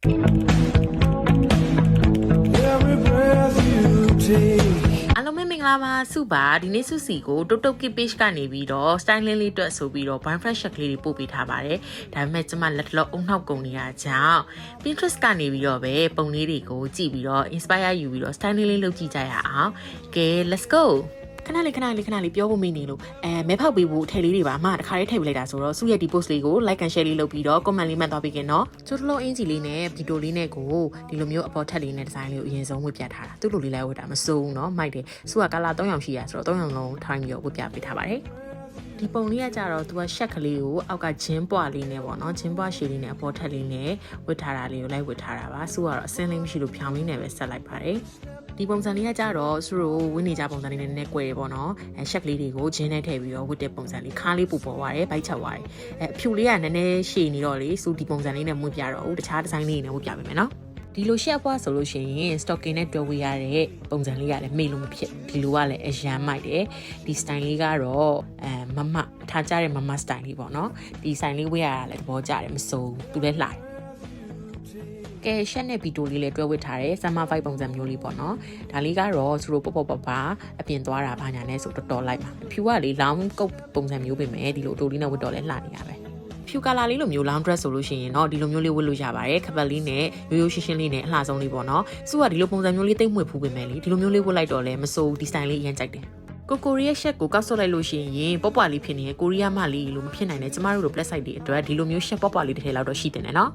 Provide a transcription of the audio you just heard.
Every breath you take. အားလုံးပဲမင်္ဂလာပါစုပါဒီနေ့စုစီကိုတုတ်တုတ် page ကနေပြီးတော့ styling လေးအတွက်ဆိုပြီးတော့ brand fresh ကလေးတွေပို့ပေးထားပါတယ်ဒါပေမဲ့ကျမလက်တလုံးအုံနှောက်ကုန်နေရကြောင်း Pinterest ကနေပြီးတော့ပဲပုံလေးတွေကိုကြည့်ပြီးတော့ inspire ယူပြီးတော့ styling လေးလုပ်ကြည့်ကြရအောင်ကဲ let's goခဏလေးပြောဖို့မေးနေလို့မဲဖောက်ပေးဖို့ထည့်လေးတွေပါအမတခါလေးထည့်ပေးလိုက်တာဆိုတော့စုရဲ့ဒီ post လေးကို like and share လေးလုပ်ပြီးတော့ comment လေးမှတ်သွားပေးခင်နော်ကျိုးတလုံးအင်ဂျီလေးနဲ့ဗီဒီယိုလေးနဲ့ကိုဒီလိုမျိုးအပေါ်ထက်လေးနဲ့ design လေးကိုအရင်ဆုံးဝတ်ပြထားတာသူ့လိုလေးလိုက်ဝတ်တာမစိုးဘူးเนาะမိုက်တယ်စုက color 3ရောင်ရှိရဆိုတော့3ရောင်လုံးထိုင်ပြီးတော့ဝတ်ပြပေးထားပါတယ်ဒီပုံလေးကကြတော့သူကရှက်ကလေးကိုအောက်ကဂျင်းပွားလေးနဲ့ပေါ့နော်ဂျင်းပွားရှည်လေးနဲ့အပေါ်ထက်လေးနဲ့ဝတ်ထားတာလေးကိုလိုက်ဝတ်ထားတာပါစုကတော့အစင်းလေးမရှိလို့ဖြောင်းလေးနဲ့ပဲဆက်လိုက်ပါတယ်ဒီပုံစံလေးကကြတော့သူတို့ဝင်းနေကြပုံစံလေးနဲ့နည်းနည်းကွဲတယ်ပေါ့နော်ရှက်ကလေးတွေကိုဂျင်းနဲ့ထည့်ပြီးတော့ဝတ်တဲ့ပုံစံလေးခါးလေးပူပေါ်သွားတယ်ဗိုက်ချက်သွားတယ်အဖြူလေးကနည်းနည်းရှည်နေတော့လေစုဒီပုံစံလေးနဲ့ဝတ်ပြတော့တခြားဒီဇိုင်းလေးနဲ့ဝတ်ပြပေးမယ်နော်ဒီလိုရှက်ပွားဆိုလို့ရှိရင် stocking နဲ့တွဲဝေးရတဲ့ပုံစံလေးကလည်းမေ့လို့မဖြစ်ဒီလိုကလည်းအရန်မိုက်တယ်ဒီ style လေးကတော့မမထားကြတဲ့မမ style လေးပေါ့နော်ဒီ style လေးဝေးရတာလည်းသဘောကျတယ်မစိုးသူလည်းလှတယ်ကဲရှက်နဲ့ဗီတိုလေးလည်းတွဲဝစ်ထားတယ် summer vibe ပုံစံမျိုးလေးပေါ့နော်ဒါလေးကတော့သူတို့ပေါ့ပါအပြင်သွားတာဘာညာနဲ့ဆိုတော်လိုက်ပါဖြူကလေလောင်းကုတ်ပုံစံမျိုးပဲမယ်ဒီလိုတိုလေးနဲ့ဝတ်တော်လဲလှနေရပဲဖြူကာလာလေးလိုမျိုး long dress ဆိုလို့ရှိရင်တော့ဒီလိုမျိုးလေးဝတ်လို့ရပါတယ်ခပတ်လေးနဲ့ရိုးရှင်းလေးနဲ့အလှဆုံးလေးပေါ့နော်စုကဒီလိုပုံစံမျိုးလေးတိတ်မွေ့ဖူးပဲမယ်လေဒီလိုမျိုးလေးဝတ်လိုက်တော့လဲမစိုးဒီ style လေးအရင်ကြိုက်တယ်ကိုရီးယားရှက်ကိုကောက်ဆွတ်လိုက်လို့ရှိရင်ပေါ့ပွားလေးဖြစ်နေကိုရီးယားမလေးလို့မဖြစ်နိုင်တဲ့ကျမတို့လို plus size တွေအတွက်ဒီလိုမျိုးရှက်ပေါ့ပွားလေးတစ်ထည်လောက်တော့ရှိတင်တယ်နော်